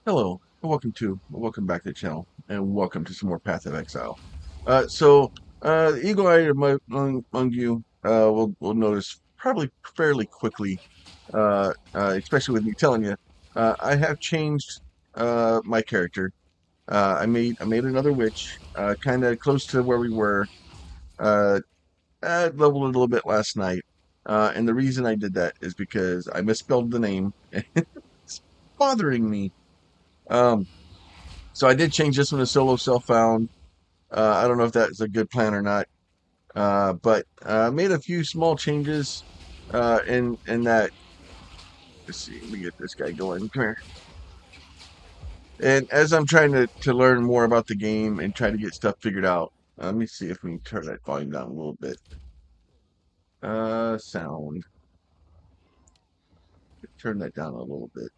Hello, and welcome back to the channel, and welcome to some more Path of Exile. The eagle-eyed among you will notice probably fairly quickly, especially with me telling you, I have changed my character. I made another witch, kind of close to where we were. Uh, I leveled it a little bit last night, and the reason I did that is because I misspelled the name, and it's bothering me. Um, So I did change this one to solo self-found. I don't know if that's a good plan or not, but made a few small changes in that. Let's see, let me get this guy going. Come here. And as I'm trying to learn more about the game and try to get stuff figured out, let me see if we can turn that volume down a little bit. Sound. Turn that down a little bit.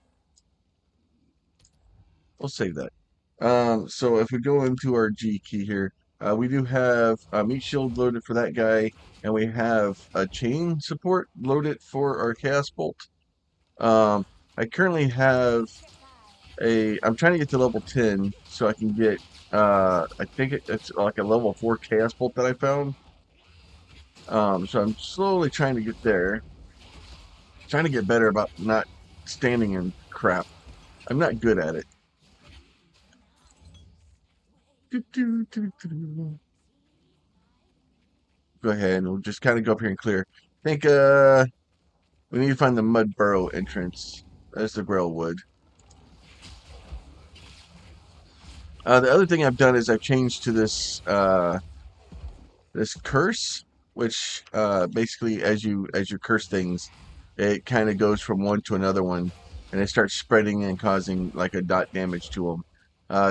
We'll save that. So if we go into our G key here, we do have meat shield loaded for that guy, and we have a chain support loaded for our chaos bolt. Um, I currently have I'm trying to get to level 10 so I can get, I think it's like a level 4 chaos bolt that I found. So I'm slowly trying to get there, trying to get better about not standing in crap. I'm not good at it. Go ahead and we'll just kind of go up here and clear. I think we need to find the mud burrow entrance. That's the grail wood. The other thing I've done is I've changed to this curse, which basically as you curse things, it kind of goes from one to another one, and it starts spreading and causing like a dot damage to them.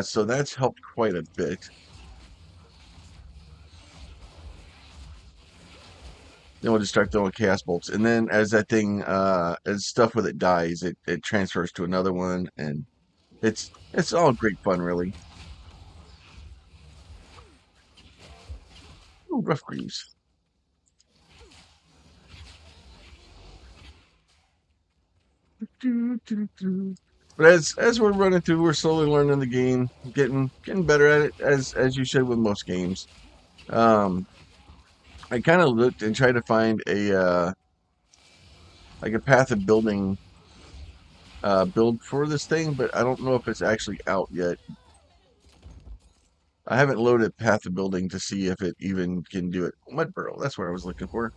So that's helped quite a bit. Then we'll just start throwing chaos bolts, and then as that thing, as stuff with it dies, it transfers to another one, and it's all great fun, really. Ooh, rough greaves. But as we're running through, we're slowly learning the game, getting better at it as you should with most games. Um, I kind of looked and tried to find a like a path of building build for this thing, but I don't know if it's actually out yet. I haven't loaded path of building to see if it even can do it. Mud burrow, that's what I was looking for.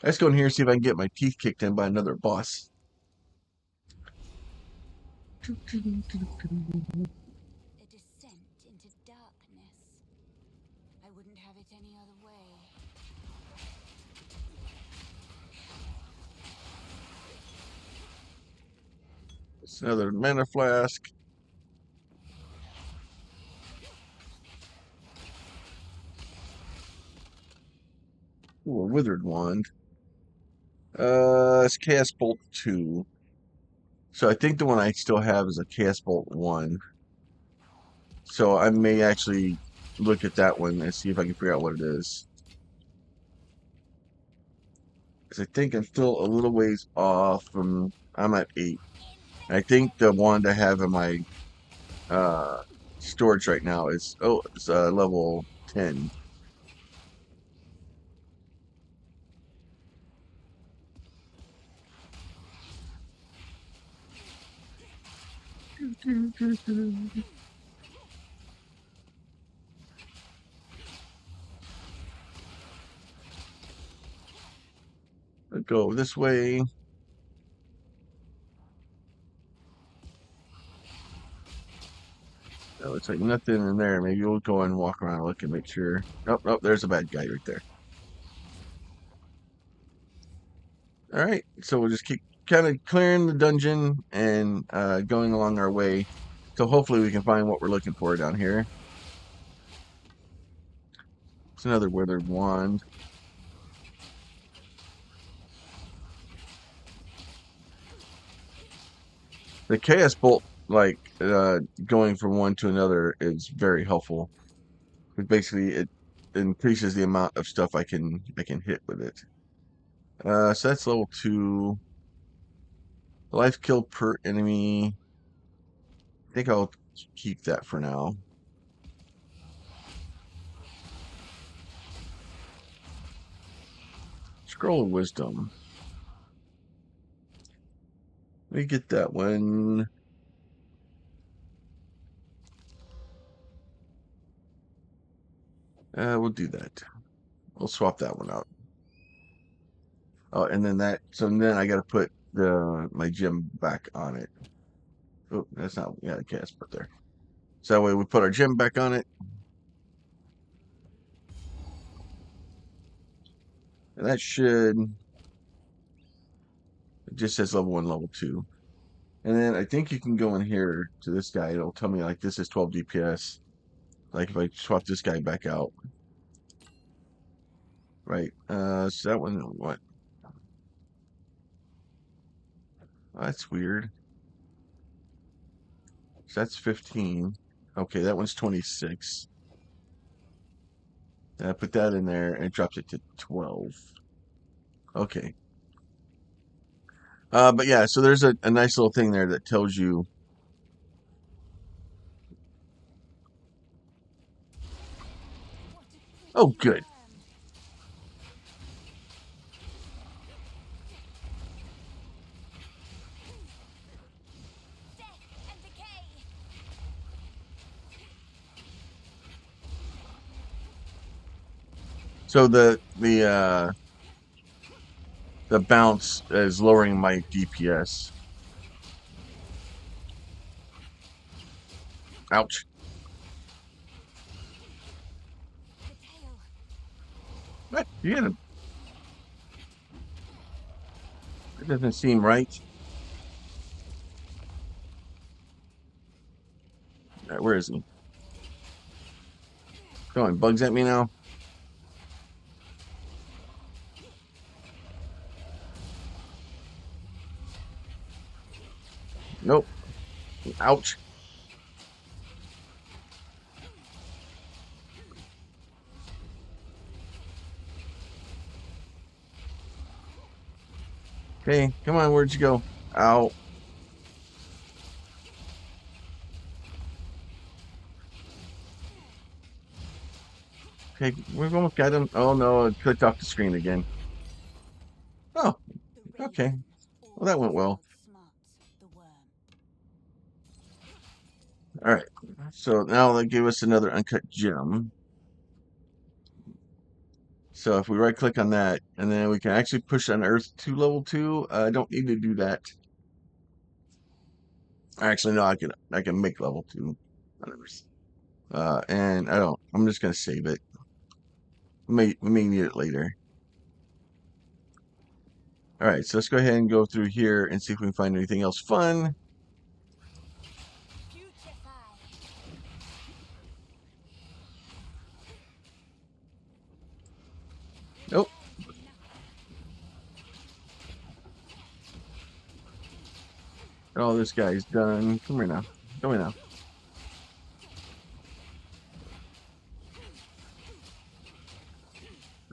Let's go in here and see if I can get my teeth kicked in by another boss. A descent into darkness. I wouldn't have it any other way. It's another mana flask. Ooh, a withered wand. It's Chaos Bolt 2. So I think the one I still have is a Chaos Bolt 1. So I may actually look at that one and see if I can figure out what it is. Because I think I'm still a little ways off from, I'm at 8. I think the wand I have in my uh, storage right now is, it's level 10. Let's go this way. That looks like nothing in there. Maybe we'll go and walk around and look and make sure. Nope, nope, there's a bad guy right there. All right, so we'll just keep kind of clearing the dungeon and going along our way. So hopefully we can find what we're looking for down here. It's another withered wand. The chaos bolt, like going from one to another, is very helpful. But basically, it increases the amount of stuff I can hit with it. So that's level 2. Life kill per enemy. think I'll keep that for now. Scroll of Wisdom. Let me get that one. We'll do that. We'll swap that one out. Oh, and then that. So then I got to put my gem back on it. Oh, that's not. Yeah, I can't put there. So that way we put our gem back on it, and that should. It just says level 1, level 2. And then I think you can go in here to this guy. It'll tell me like this is 12 DPS. Like if I swap this guy back out, right? So that one, what? Oh, that's weird. So that's 15. Okay, that one's 26. And I put that in there and it drops it to 12. Okay. But yeah, so there's a nice little thing there that tells you. What a Oh, pretty good. worm. Death and decay. So the bounce is lowering my DPS. Ouch. The tail. What? You gotta, it doesn't seem right. All right, where is he? Throwing bugs at me now? Nope. Ouch. Okay, come on, where'd you go? Ow. Okay, we've almost got him. Oh no, it clicked off the screen again. Oh, The okay. raven Well, that went always well. outsmarts the worm. All right. So now they give us another uncut gem. So if we right click on that, and then we can actually push on Earth to level 2. I don't need to do that. Actually, no, I can make level 2 on Earth. And I don't. I'm just gonna save it. We may need it later. All right, so let's go ahead and go through here and see if we can find anything else fun. Putrefy. Nope. Oh, this guy's done. Come here now. Come here now.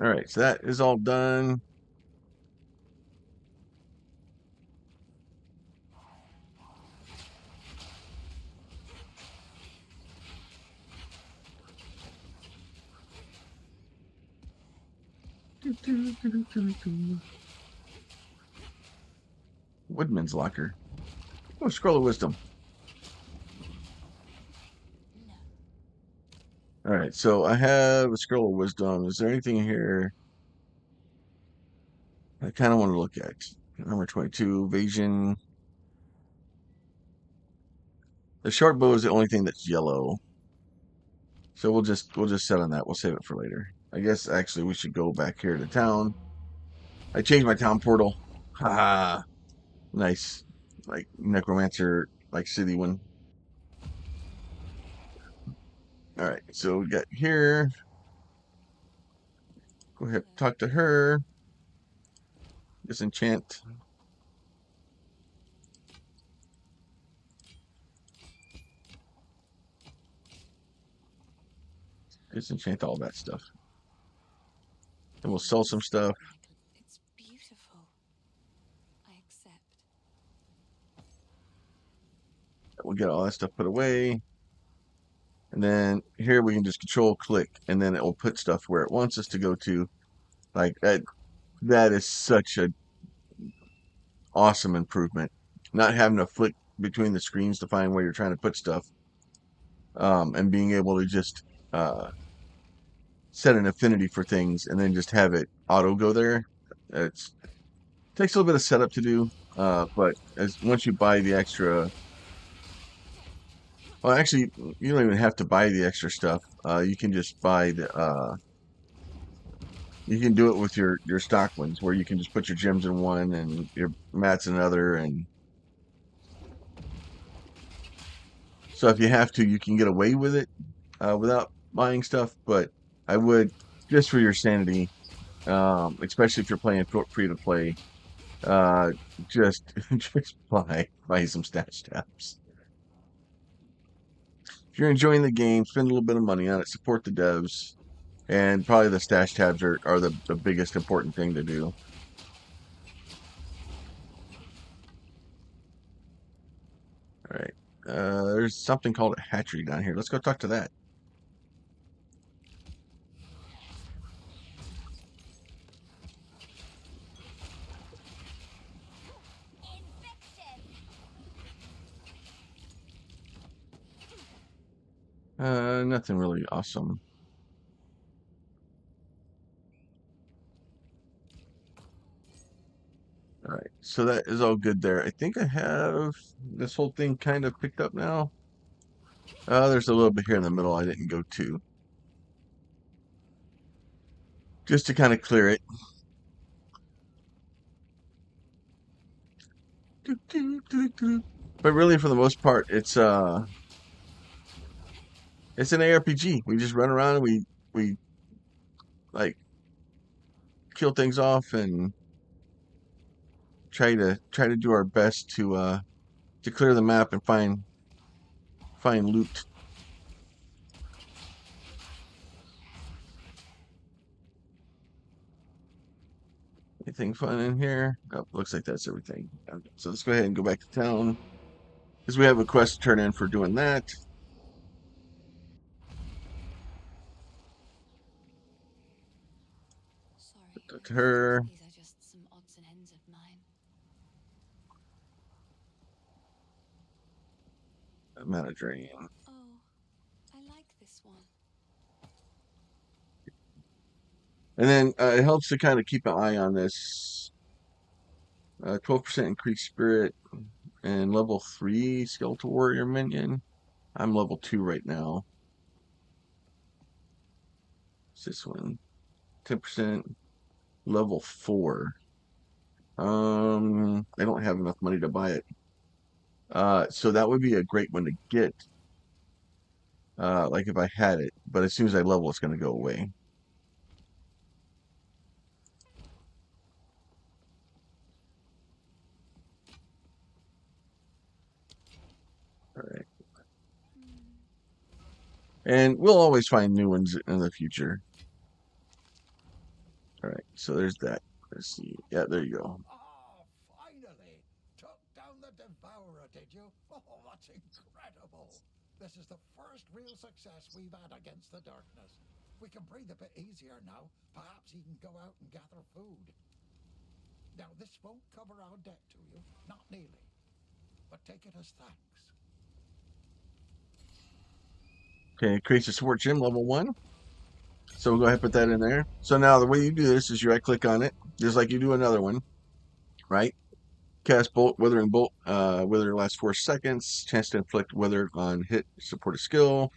All right, so that is all done. Woodman's Locker. Oh, Scroll of Wisdom. No. All right, so I have a Scroll of Wisdom. Is there anything here I kind of want to look at? Number 22, Evasion. The short bow is the only thing that's yellow. So we'll just set on that. We'll save it for later. I guess actually we should go back here to town. I changed my town portal. Haha. Nice. Like necromancer like city one. All right, so we got here. Go ahead, talk to her. Disenchant. Disenchant all that stuff. And we'll sell some stuff. It's beautiful. I accept. We'll get all that stuff put away. And then here we can just control click, and then it will put stuff where it wants us to go to. Like that, that is such a awesome improvement. Not having to flick between the screens to find where you're trying to put stuff, and being able to just uh, set an affinity for things and then just have it auto go there. It's takes a little bit of setup to do, but as once you buy the extra, well, actually, you don't even have to buy the extra stuff. You can just buy the you can do it with your stock ones, where you can just put your gems in one and your mats in another, and so if you have to, you can get away with it without buying stuff. But I would, just for your sanity, especially if you're playing free to play, uh, just just buy some stash tabs. If you're enjoying the game, spend a little bit of money on it, support the devs, and probably the stash tabs are the biggest important thing to do. All right. There's something called a hatchery down here. Let's go talk to that. Nothing really awesome. All right, so that is all good there. I think I have this whole thing kind of picked up now. There's a little bit here in the middle I didn't go to, just to kind of clear it. But really, for the most part, it's an ARPG. We just run around and we like kill things off and try to do our best to clear the map and find loot. Anything fun in here? Oh, looks like that's everything. Okay, so let's go ahead and go back to town because we have a quest to turn in for doing that. Sorry, To her, these are just some odds and ends of mine. mana drain. Oh, I like this one. And then it helps to kind of keep an eye on this. 12% increased spirit and level 3 skeletal warrior minion. I'm level 2 right now. What's this one? 10% level 4. I don't have enough money to buy it. So that would be a great one to get. Like if I had it, but as soon as I level, it's going to go away. All right. And we'll always find new ones in the future. All right, so there's that. Let's see. Yeah, there you go. Oh, finally! Took down the Devourer, did you? Oh, that's incredible! This is the first real success we've had against the darkness. We can breathe a bit easier now. Perhaps even go out and gather food. Now, this won't cover our debt to you, not nearly. But take it as thanks. Okay, it creates a support gym level 1. So we'll go ahead and put that in there. So now the way you do this is you right click on it, just like you do another one, right? Cast Bolt, Withering Bolt, Wither lasts 4 seconds. Chance to inflict Wither on hit, support a skill.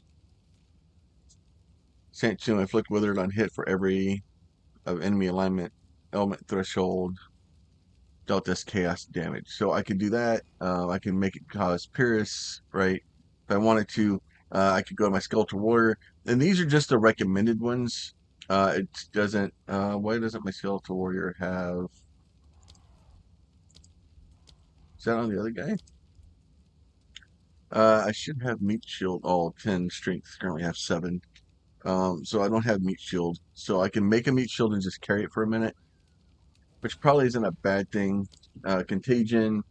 Chance to inflict Wither on hit for every of enemy alignment, element threshold, dealt this chaos damage. So I can do that. I can make it cause Pierce, right? If I wanted to, I could go to my Skeletal Warrior. And these are just the recommended ones. It doesn't, why doesn't my Skeletal Warrior have, is that on the other guy? I should have Meat Shield, all 10 strength, currently have 7. So I don't have Meat Shield. So I can make a Meat Shield and just carry it for a minute, which probably isn't a bad thing. Contagion,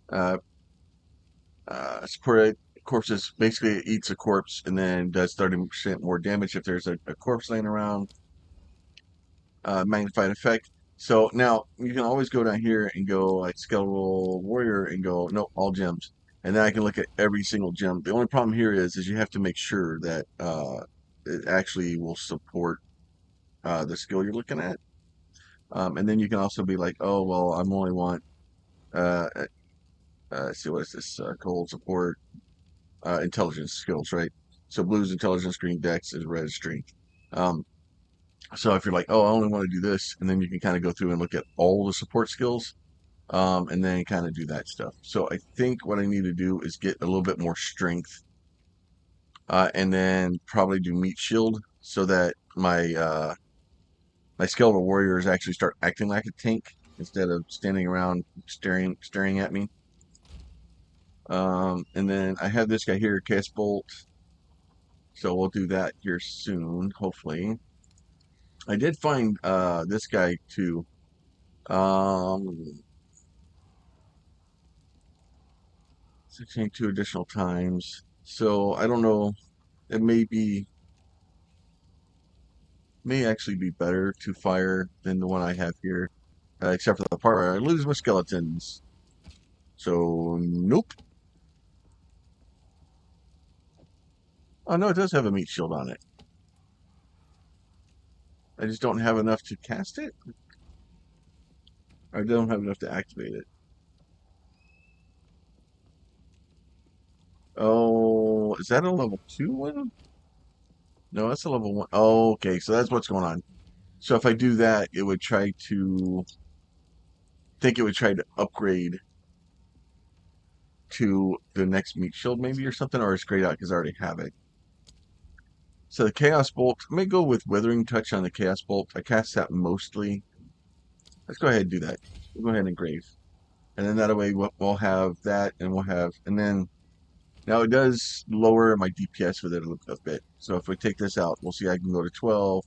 uh, support corpses. Basically, it eats a corpse and then does 30% more damage if there's a corpse laying around. Magnified effect. So now you can always go down here and go like Skeletal Warrior and go, no, all gems. And then I can look at every single gem. The only problem here is you have to make sure that it actually will support the skill you're looking at. And then you can also be like, oh, well, I'm only want, uh, let's see, what is this? Cold support, intelligence skills, right? So blue's intelligence, green dex, is red strength. Um, so if you're like, oh, I only want to do this, and then you can kind of go through and look at all the support skills, and then kind of do that stuff. So I think what I need to do is get a little bit more strength, and then probably do meat shield so that my skeletal warriors actually start acting like a tank instead of standing around staring at me. And then I have this guy here, cast bolt. So we'll do that here soon, hopefully. I did find this guy too. 16 two additional times. So I don't know. It may actually be better to fire than the one I have here, except for the part where I lose my skeletons. So nope. Oh no, it does have a meat shield on it. I just don't have enough to cast it. I don't have enough to activate it. Oh, is that a level 2 one? No, that's a level 1. Oh, okay, so that's what's going on. So if I do that, it would try to think it would try to upgrade to the next meat shield maybe or something, or it's grayed out because I already have it. So the Chaos Bolt, I may go with Withering Touch on the Chaos Bolt. I cast that mostly. Let's go ahead and do that. We'll go ahead and engrave. And then that way we'll have that, and we'll have, and then now it does lower my DPS with it a bit. So if we take this out, we'll see I can go to 12.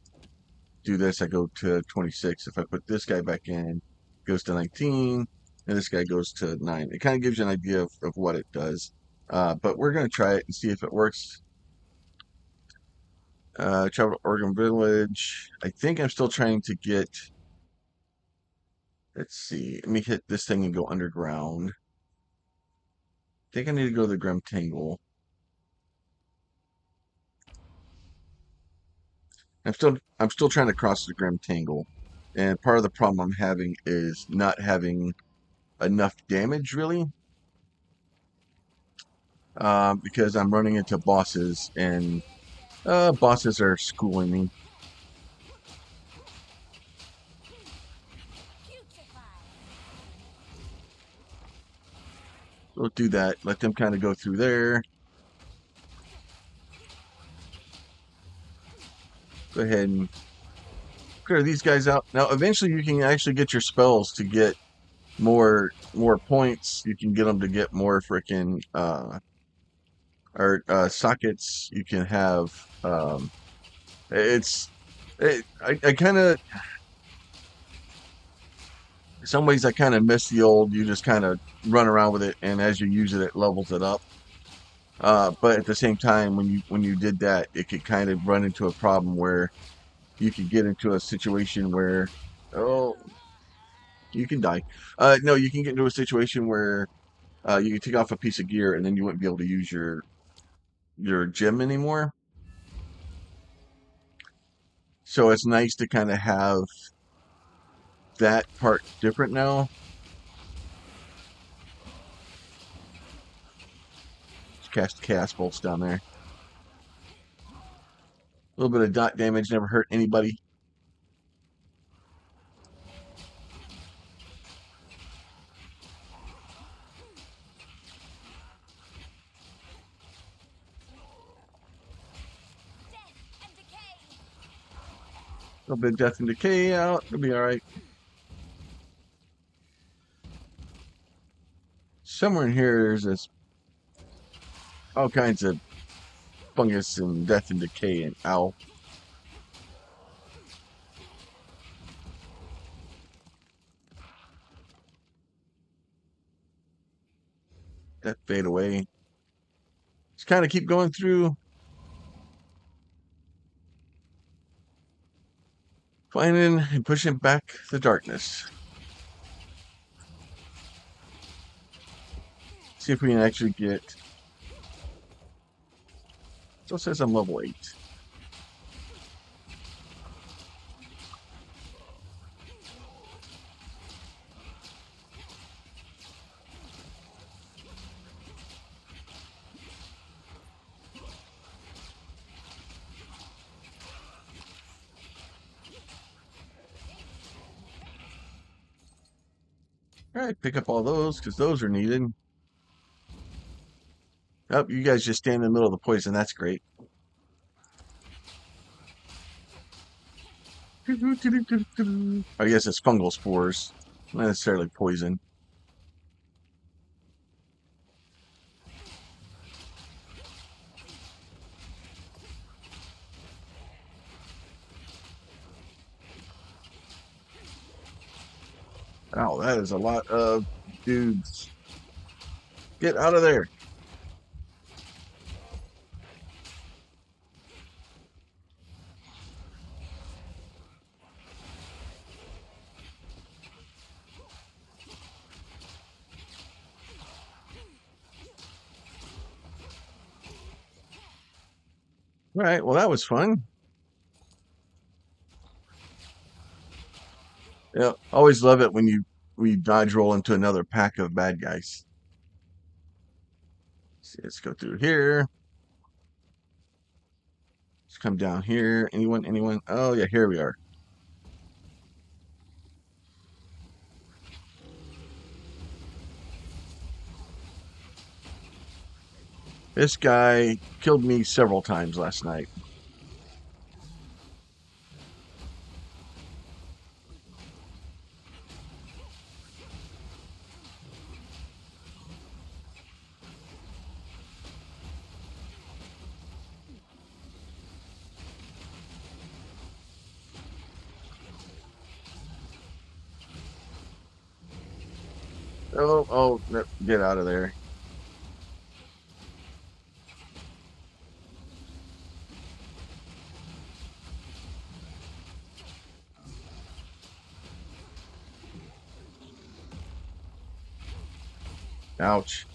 Do this, I go to 26. If I put this guy back in, it goes to 19, and this guy goes to 9. It kind of gives you an idea of what it does. But we're going to try it and see if it works. Travel to Oregon Village. I think I'm still trying to get. Let's see. Let me hit this thing and go underground. I think I need to go to the Grim Tangle. I'm still trying to cross the Grim Tangle, and part of the problem I'm having is not having enough damage really, because I'm running into bosses and bosses are schooling me. So we'll do that. Let them kind of go through there. Go ahead and clear these guys out. Now, eventually, you can actually get your spells to get more points. You can get them to get more freaking or sockets. You can have it's I kind of in some ways I kind of miss the old. You just kind of run around with it, and as you use it, it levels it up. But at the same time, when you did that, it could kind of run into a problem where you could get into a situation where, oh, you can die. No, you can get into a situation where you can take off a piece of gear and then you wouldn't be able to use your gem anymore. So it's nice to kind of have that part different now. Just cast chaos bolts down there. A little bit of dot damage never hurt anybody. A little bit of death and decay out. It'll be all right. Somewhere in here, there's this all kinds of fungus and death and decay and ow. That fade away. Just kind of keep going through, finding and pushing back the darkness. See if we can actually get. Still says I'm level 8. All right, pick up all those because those are needed. Oh, you guys just stand in the middle of the poison. That's great. I guess it's fungal spores, not necessarily poison. Oh, that is a lot of dudes. Get out of there. All right, well, that was fun. Yeah, always love it when we dodge roll into another pack of bad guys. Let's go through here. Let's come down here. Anyone? Anyone? Oh, yeah, here we are. This guy killed me several times last night. Oh, oh, no, get out of there. Ouch.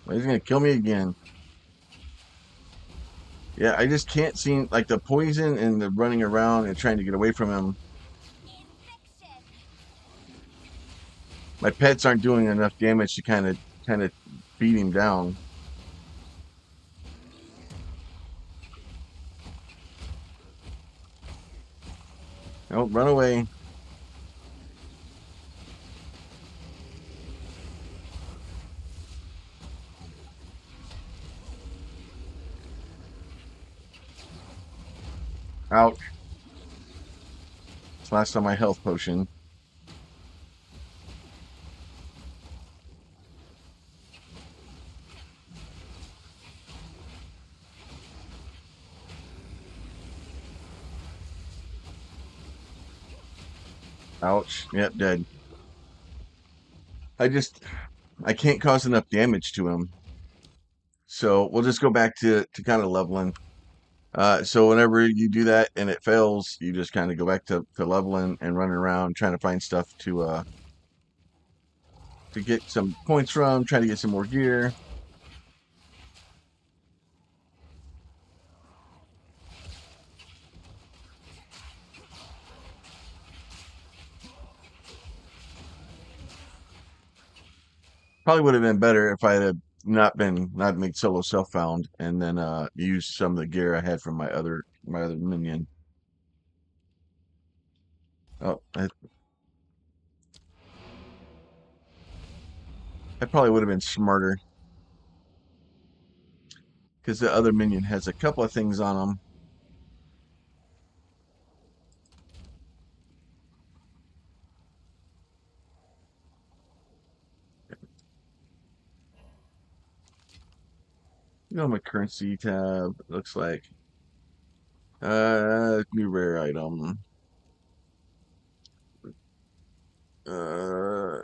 Well, he's gonna kill me again. Yeah, I just can't seem like the poison and the running around and trying to get away from him. Infection. My pets aren't doing enough damage to kind of beat him down. Oh, run away. Ouch. It's last on my health potion. Ouch. Yep, dead. I just I can't cause enough damage to him. So we'll just go back to kind of leveling. So whenever you do that and it fails, you just kind of go back to leveling and running around trying to find stuff to get some points from, trying to get some more gear. Probably would have been better if I had not made solo self found and then used some of the gear I had from my other minion. Oh, that probably would have been smarter because the other minion has a couple of things on him. You know, my currency tab looks like. New rare item. Uh,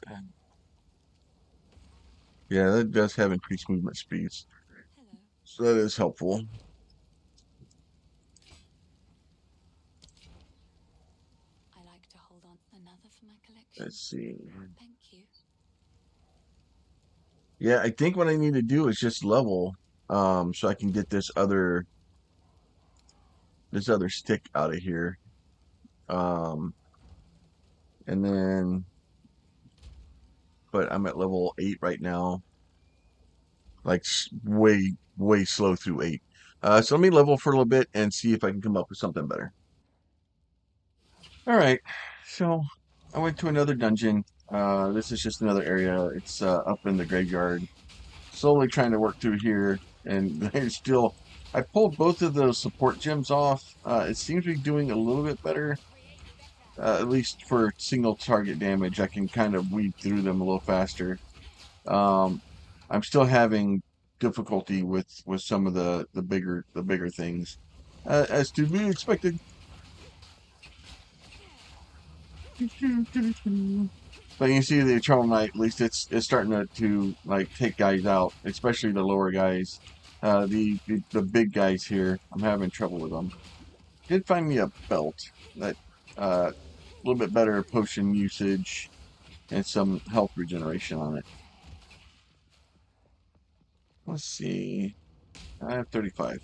yeah, that does have increased movement speeds, Hello. so that is helpful. I like to hold on another for my collection. Let's see. Thank you. Yeah, I think what I need to do is just level, so I can get this other stick out of here. Um, and then, but I'm at level 8 right now, like way, way slow through 8. So let me level for a little bit and see if I can come up with something better. All right, so I went to another dungeon. This is just another area. It's up in the graveyard. Slowly trying to work through here, and there's still. I pulled both of those support gems off. It seems to be doing a little bit better, at least for single target damage. I can kind of weed through them a little faster. Um, I'm still having difficulty with some of the bigger things, as to be expected. But you see the Eternal Knight, at least it's starting to like take guys out, especially the lower guys. The big guys here, I'm having trouble with them. Did find me a belt that a little bit better potion usage and some health regeneration on it. Let's see. I have 35.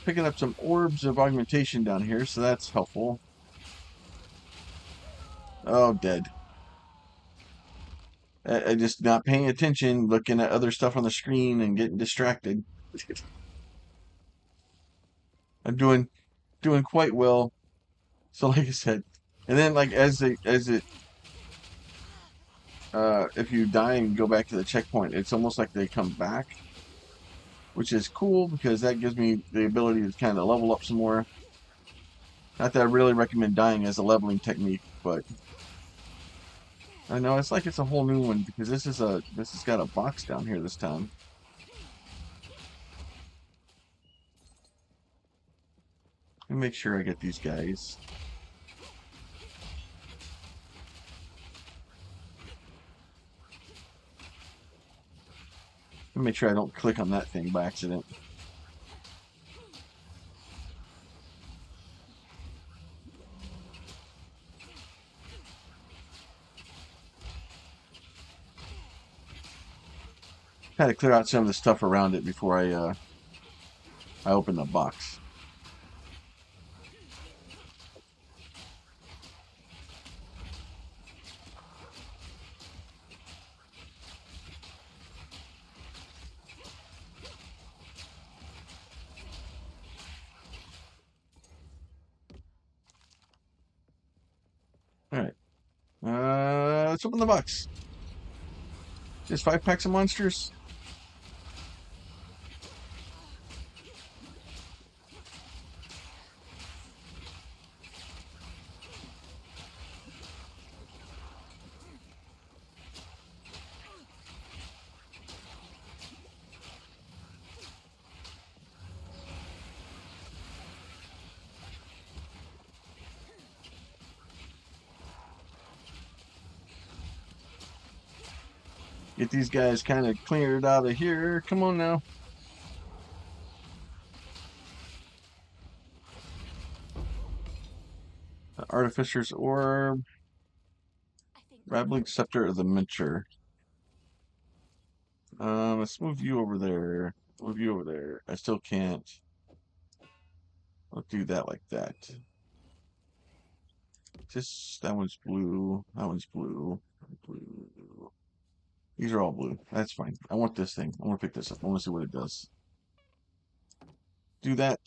Picking up some orbs of augmentation down here, so that's helpful. Oh, dead. I just not paying attention, looking at other stuff on the screen and getting distracted. I'm doing quite well. So like I said, and then like if you die and go back to the checkpoint, it's almost like they come back, which is cool because that gives me the ability to kind of level up some more. Not that I really recommend dying as a leveling technique, but I know it's like it's a whole new one because this has got a box down here this time. Let me make sure I get these guys. Let me make sure I don't click on that thing by accident. Had to clear out some of the stuff around it before I open the box. All right. Let's open the box. Just 5 packs of monsters. Get these guys kind of cleared out of here. Come on now. Artificer's Orb. I think Rabbling Scepter of the Mentor. Let's move you over there. Move you over there. I still can't. I'll do that like that. Just that one's blue. That one's blue. Blue. These are all blue. That's fine. I want this thing. I want to pick this up. I want to see what it does. Do that.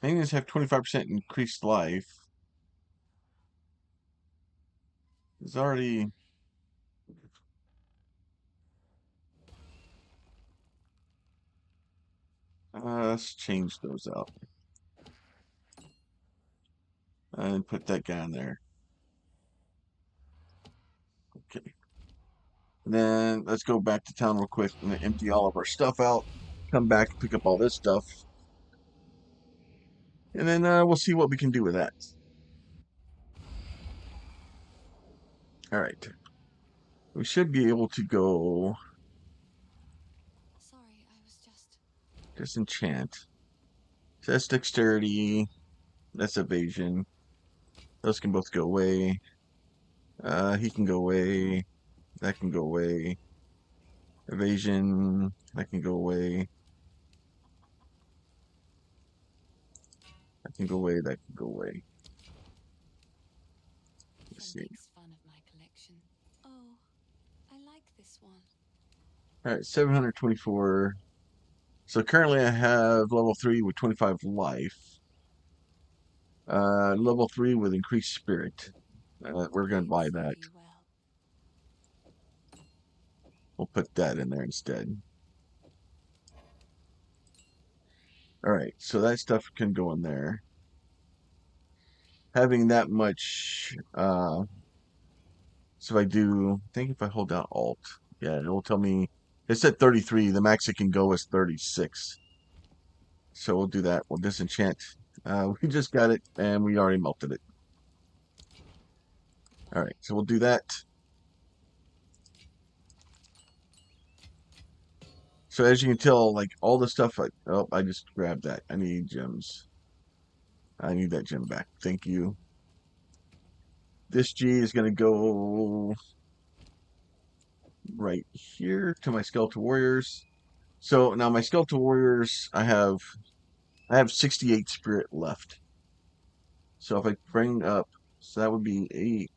Things have 25% increased life. It's already. Let's change those out and put that guy in there. Okay. And then let's go back to town real quick and empty all of our stuff out. Come back, pick up all this stuff, and then we'll see what we can do with that. All right. We should be able to go Sorry, I was just... disenchant. So that's dexterity. That's evasion. Those can both go away. He can go away. That can go away. Evasion. That can go away. That can go away. That can go away. Let's see. makes fun of my collection. Oh, I like this one. All right, 724. So currently I have level 3 with 25 life. Level 3 with increased spirit. We're going to buy that. Well. We'll put that in there instead. All right, so that stuff can go in there. Having that much, so if I do, I think if I hold down Alt, yeah, it will tell me, it's at 33, the max it can go is 36. So we'll do that, we'll disenchant. We just got it, and we already melted it. All right, so we'll do that. So as you can tell, like all the stuff, I just grabbed that. I need gems. I need that gem back. Thank you. This G is going to go right here to my skeletal warriors. So now my skeletal warriors, I have 68 spirit left. So if I bring up, so that would be 8.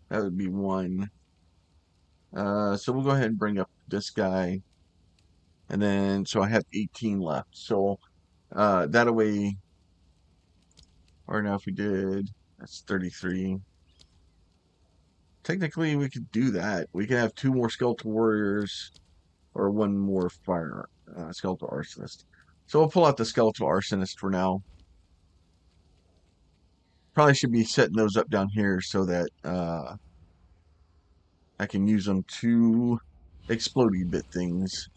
That would be 1. So we'll go ahead and bring up this guy. And then, so I have 18 left. So that away, or now if we did, that's 33. Technically, we could do that. We can have 2 more skeletal warriors or 1 more fire skeletal arsonist. So we'll pull out the skeletal arsonist for now. Probably should be setting those up down here so that I can use them to explodey bit things.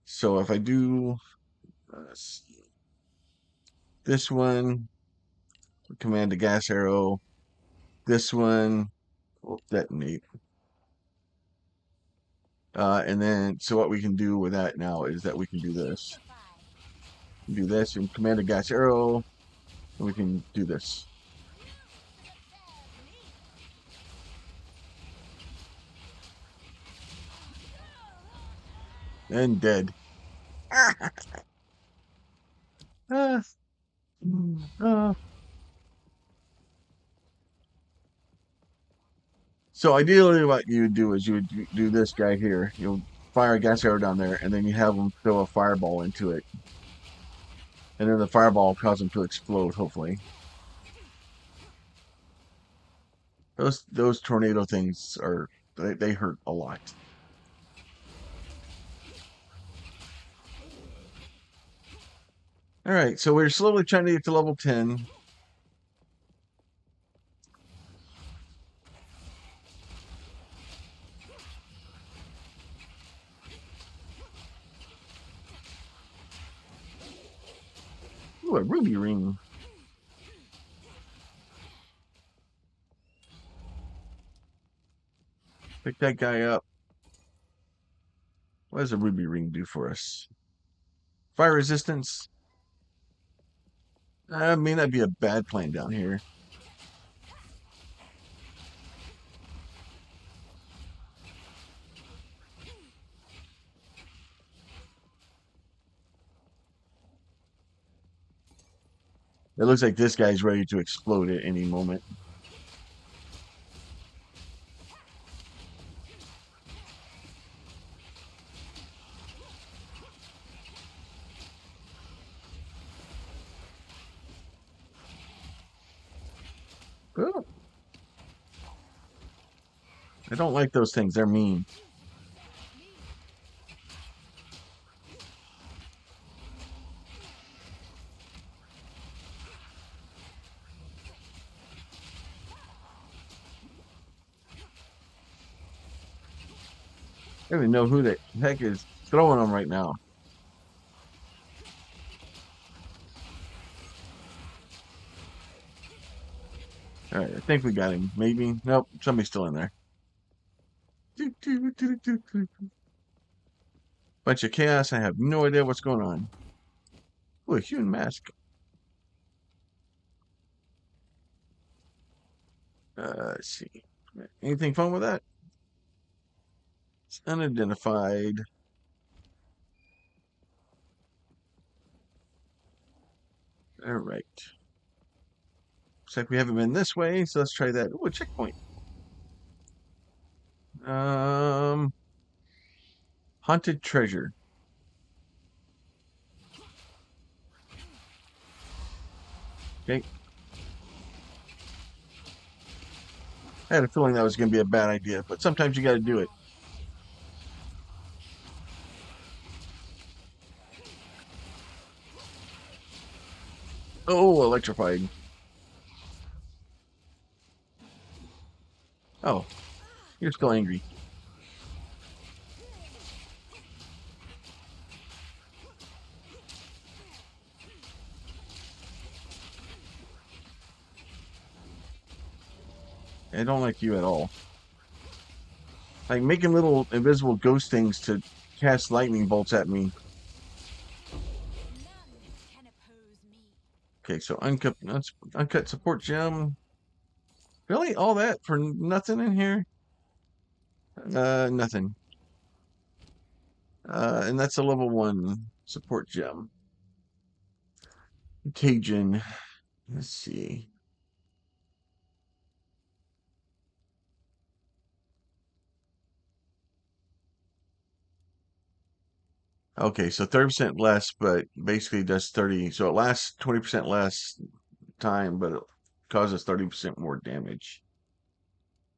So if I do this one, command a gas arrow. This one will detonate. And then, so what we can do with that now is that we can do this. Do this and command a gas arrow, and we can do this. And dead. Ah. Ah. So ideally, what you would do is you would do this guy here. You'll fire a gas arrow down there, and then you have him throw a fireball into it, and then the fireball will cause him to explode. Hopefully, those tornado things are they hurt a lot. All right, so we're slowly trying to get to level 10. Ooh, a ruby ring. Pick that guy up. What does a ruby ring do for us? Fire resistance. May not be a bad plan down here. It looks like this guy's ready to explode at any moment. Oh, I don't like those things. They're mean. I don't even know who the heck is throwing them right now. All right, I think we got him. Maybe. Nope, somebody's still in there. Bunch of chaos. I have no idea what's going on. Ooh, a human mask. Let's see. Anything fun with that? It's unidentified. All right. Looks like we haven't been this way, so let's try that. Ooh, a checkpoint. Um, haunted treasure. Okay. I had a feeling that was going to be a bad idea, but sometimes you got to do it. Oh, electrified. Oh, you're still angry. I don't like you at all. Like making little invisible ghost things to cast lightning bolts at me. None can oppose me. Okay, so uncut support gem. Really? All that for nothing in here? Nothing. And that's a level 1 support gem. Contagion. Let's see. Okay, so 30% less, but basically does 30. So it lasts 20% less time, but it causes 30% more damage.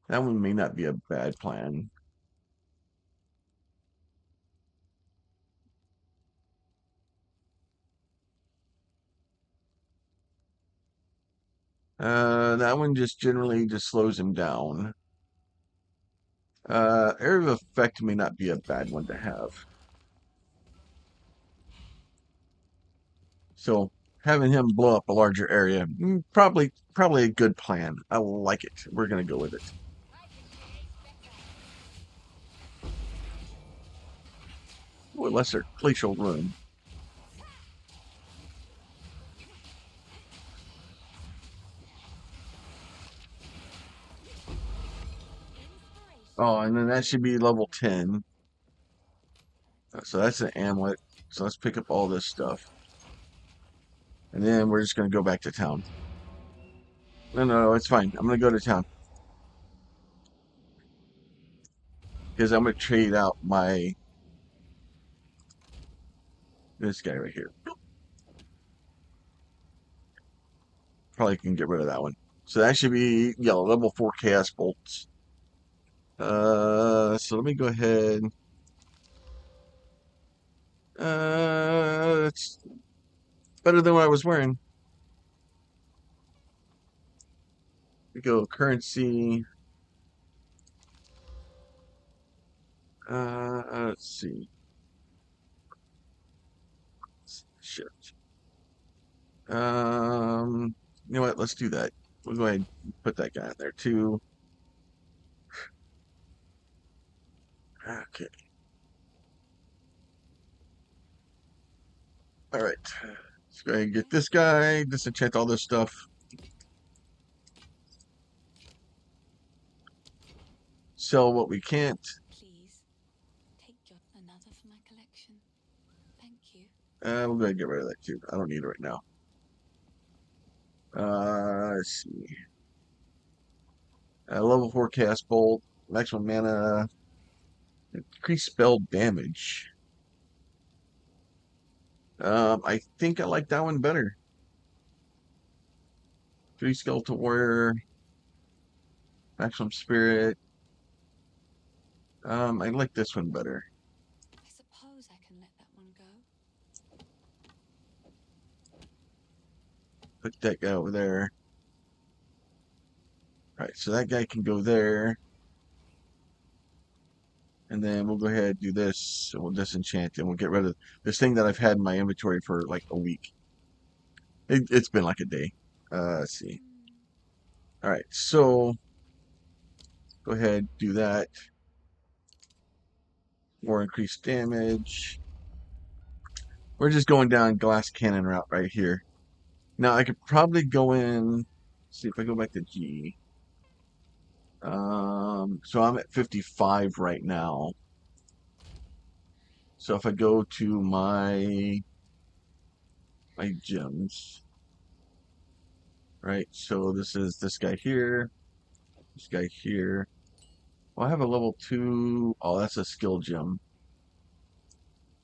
That one may not be a bad plan. That one just generally just slows him down. Area of effect may not be a bad one to have. So having him blow up a larger area, probably a good plan. I like it. We're gonna go with it. I can create better. Ooh, a lesser glacial rune. Oh, and then that should be level 10. So that's an amulet. So let's pick up all this stuff. And then we're just gonna go back to town. No, it's fine. I'm gonna go to town. Because I'm gonna trade out this guy right here. Probably can get rid of that one. So that should be level 4 chaos bolts. So let me go ahead. It's better than what I was wearing. We go currency. Let's see. Shit. You know what? Let's do that. We'll go ahead and put that guy in there too. Okay. All right. Let's go ahead and get this guy. Disenchant all this stuff. Sell what we can't. Please, take another for my collection. Thank you. We'll go ahead and get rid of that too. I don't need it right now. Let's see. Level 4 cast bolt. Maximum mana. Increased spell damage. I think I like that one better. 3 skeletal warrior. Maximum spirit. I like this one better. I suppose I can let that one go. Put that guy over there. All right, so that guy can go there. And then we'll go ahead and do this, and we'll disenchant, and we'll get rid of this thing that I've had in my inventory for like a week. It's been like a day. Let's see. All right, so go ahead, do that. More increased damage. We're just going down glass cannon route right here. Now I could probably go in. See if I go back to G. So I'm at 55 right now. So if I go to my gems, right? So this is this guy here, this guy here. Well, I have a level 2. Oh, that's a skill gem.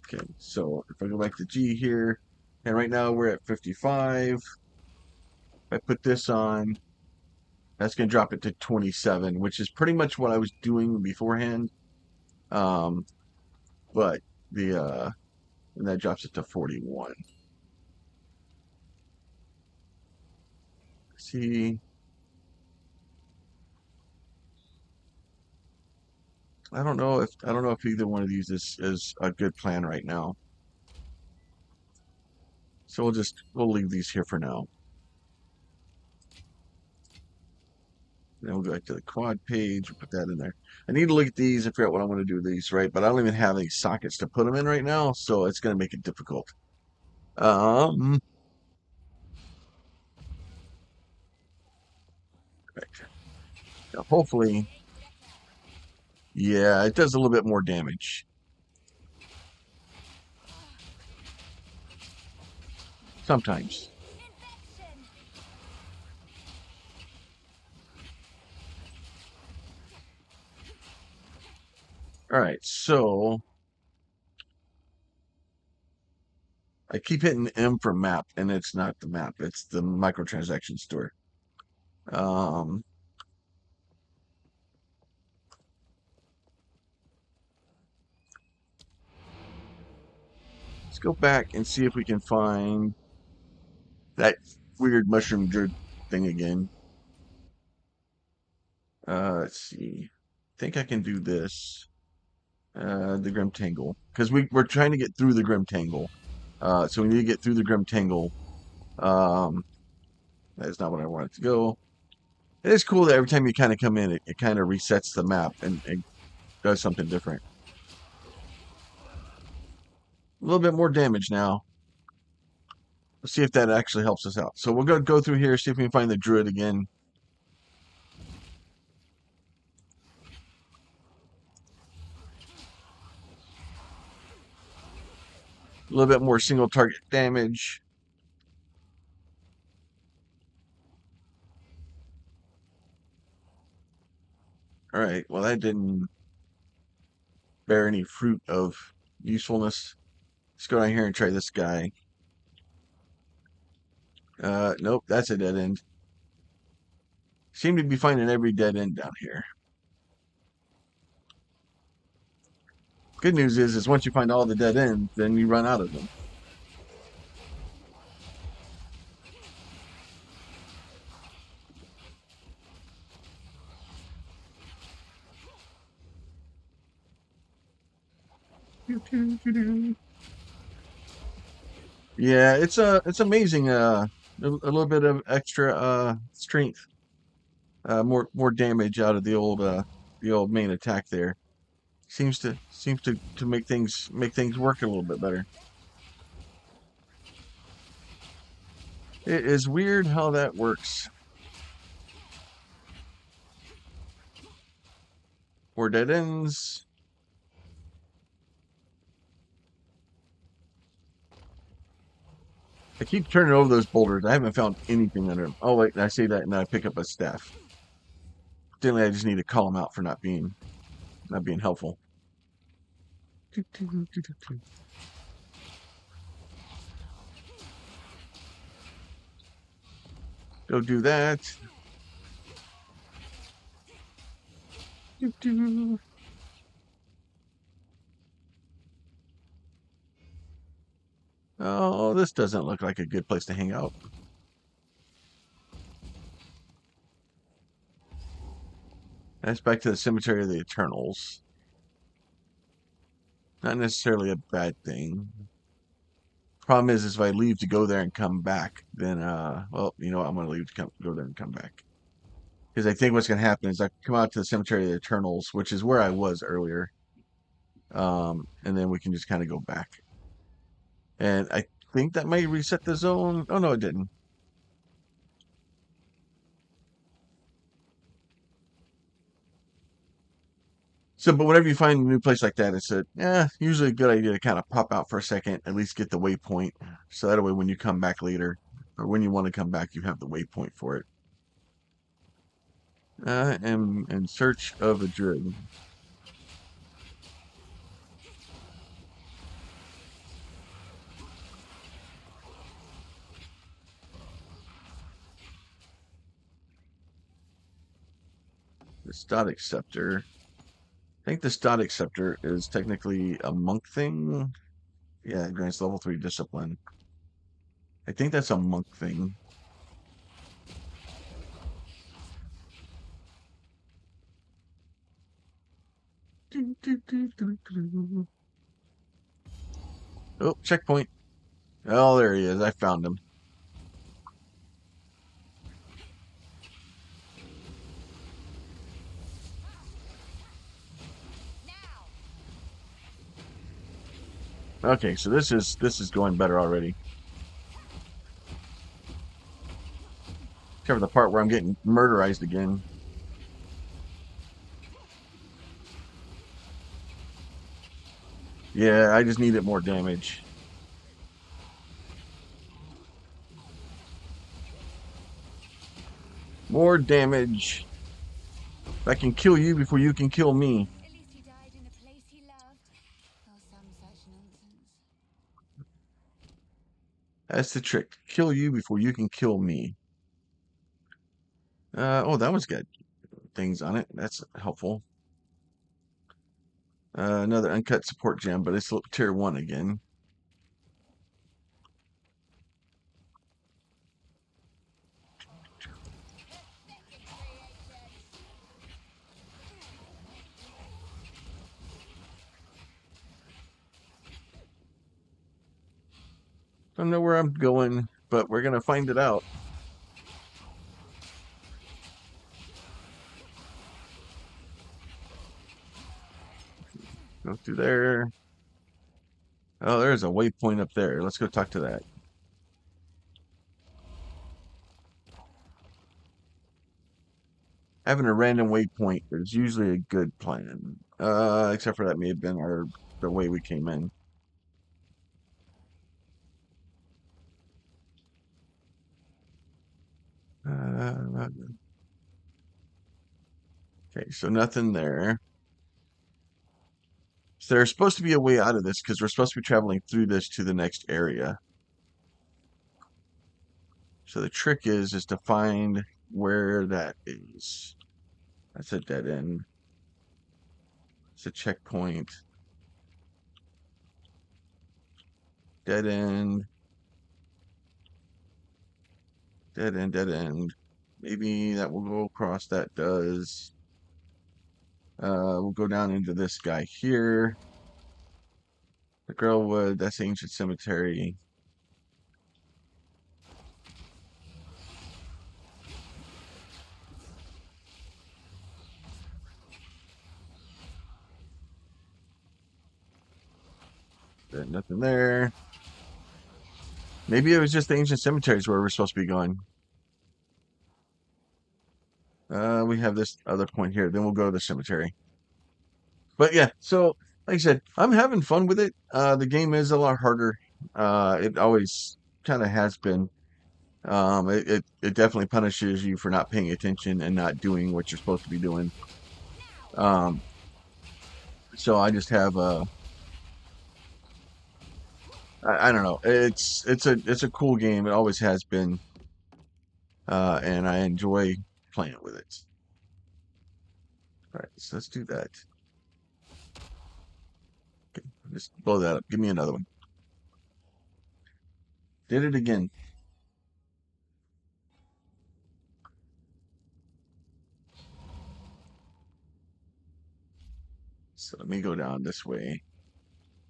Okay, so if I go back to G here, and right now we're at 55. If I put this on, that's going to drop it to 27, which is pretty much what I was doing beforehand. Um, but and that drops it to 41. See, I don't know if either one of these is a good plan right now. So we'll leave these here for now. Then we'll go back to the quad page, put that in there. I need to look at these and figure out what I want to do with these, right? But I don't even have any sockets to put them in right now, so it's going to make it difficult. Right. Now, hopefully, yeah, it does a little bit more damage. Sometimes. All right, so I keep hitting M for map, and it's not the map, it's the microtransaction store. Um, let's go back and see if we can find that weird mushroom druid thing again. Let's see. I think I can do this. The Grim Tangle. Because we're trying to get through the Grim Tangle. So we need to get through the Grim Tangle. Um, that's not what I wanted to go. It is cool that every time you kind of come in, it kind of resets the map and does something different. A little bit more damage now. Let's see if that actually helps us out. So we'll go through here, see if we can find the druid again. A little bit more single target damage. All right, well, that didn't bear any fruit of usefulness. Let's go down here and try this guy. Nope, that's a dead end. Seem to be finding every dead end down here. Good news is once you find all the dead ends, then you run out of them. Yeah, it's amazing. A little bit of extra strength, more damage out of the old main attack there. Seems to make things work a little bit better. It is weird how that works. More dead ends. I keep turning over those boulders. I haven't found anything under them. Oh wait, I see that, and I pick up a staff. Generally, I just need to call them out for not being helpful. Go do that. Oh, this doesn't look like a good place to hang out. That's back to the Cemetery of the Eternals. Not necessarily a bad thing. Problem is if I leave to go there and come back, then well, you know what, I'm gonna leave to go there and come back. Because I think what's gonna happen is I come out to the Cemetery of the Eternals, which is where I was earlier. And then we can just kind of go back. And I think that may reset the zone. Oh no, it didn't. So, but whenever you find a new place like that, it's usually a good idea to kind of pop out for a second, at least get the waypoint. So that way, when you come back later, or when you want to come back, you have the waypoint for it. I am in search of a druid. The Static Scepter. I think the Static Scepter is technically a monk thing. Yeah, it grants level 3 discipline. I think that's a monk thing. Oh, checkpoint. Oh, there he is. I found him. Okay, so this is going better already. Except for the part where I'm getting murderized again. Yeah, I just needed more damage. More damage. I can kill you before you can kill me. At least he died in a place he loved. Or some such nonsense. That's the trick. Kill you before you can kill me. Oh, that was good. Things on it. That's helpful. Another uncut support gem, but it's tier 1 again. Don't know where I'm going, but we're gonna find it out. Go through there. Oh, there's a waypoint up there. Let's go talk to that. Having a random waypoint is usually a good plan. Except for that may have been the way we came in. Okay, so nothing there. So there's supposed to be a way out of this because we're supposed to be traveling through this to the next area. So the trick is to find where that is. That's a dead end. It's a checkpoint. Dead end. Dead end, dead end. Maybe that will go across. That does. We'll go down into this guy here. The Grailwood, that's the ancient cemetery. Nothing there. Maybe it was just the ancient cemeteries where we're supposed to be going. We have this other point here. Then we'll go to the cemetery. But yeah, so like I said, I'm having fun with it. The game is a lot harder. It always kind of has been. It definitely punishes you for not paying attention and not doing what you're supposed to be doing. Um, so I just have I don't know. It's a cool game. It always has been, and I enjoy playing with it. All right, so let's do that. Okay, just blow that up. Give me another one. Did it again. So let me go down this way.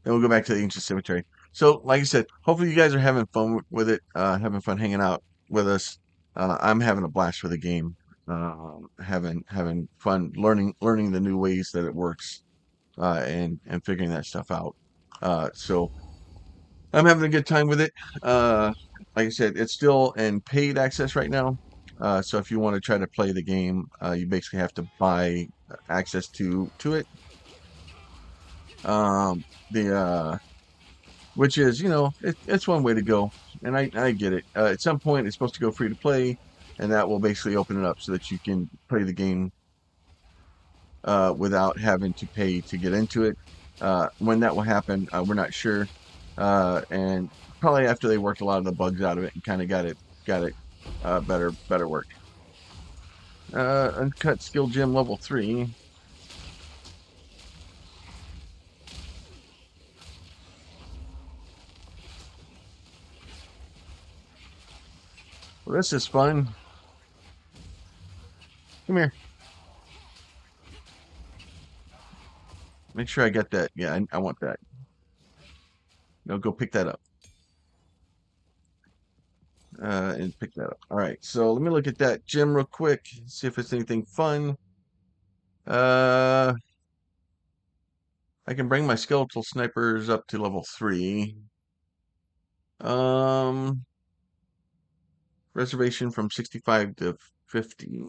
Then we'll go back to the ancient cemetery. So, like I said, hopefully you guys are having fun with it, having fun hanging out with us. I'm having a blast with the game, having fun learning the new ways that it works, and figuring that stuff out. So I'm having a good time with it. Like I said, it's still in paid access right now. So if you want to try to play the game, you basically have to buy access to it. The which is, it's one way to go, and I get it. At some point, it's supposed to go free to play, and that will basically open it up so that you can play the game without having to pay to get into it. When that will happen, we're not sure, and probably after they worked a lot of the bugs out of it and kind of got it better work. Uncut skill gem level 3. Well, this is fun. Come here. Make sure I get that. Yeah, I want that. No, go pick that up. And pick that up. All right, so let me look at that gem real quick, see if it's anything fun. Uh, I can bring my skeletal snipers up to level 3. Um, Reservation from 65 to 50.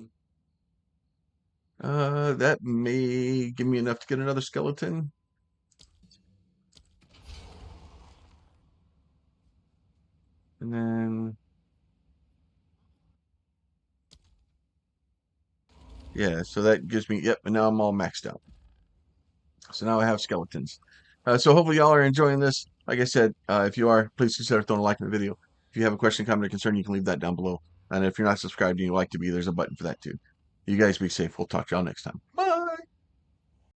That may give me enough to get another skeleton. And then, yeah, so that gives me, yep, and now I'm all maxed out. So now I have skeletons. So hopefully y'all are enjoying this. Like I said, if you are, please consider throwing a like on the video. If you have a question, comment, or concern, you can leave that down below. And if you're not subscribed and you'd like to be, there's a button for that too. You guys be safe. We'll talk to y'all next time. Bye.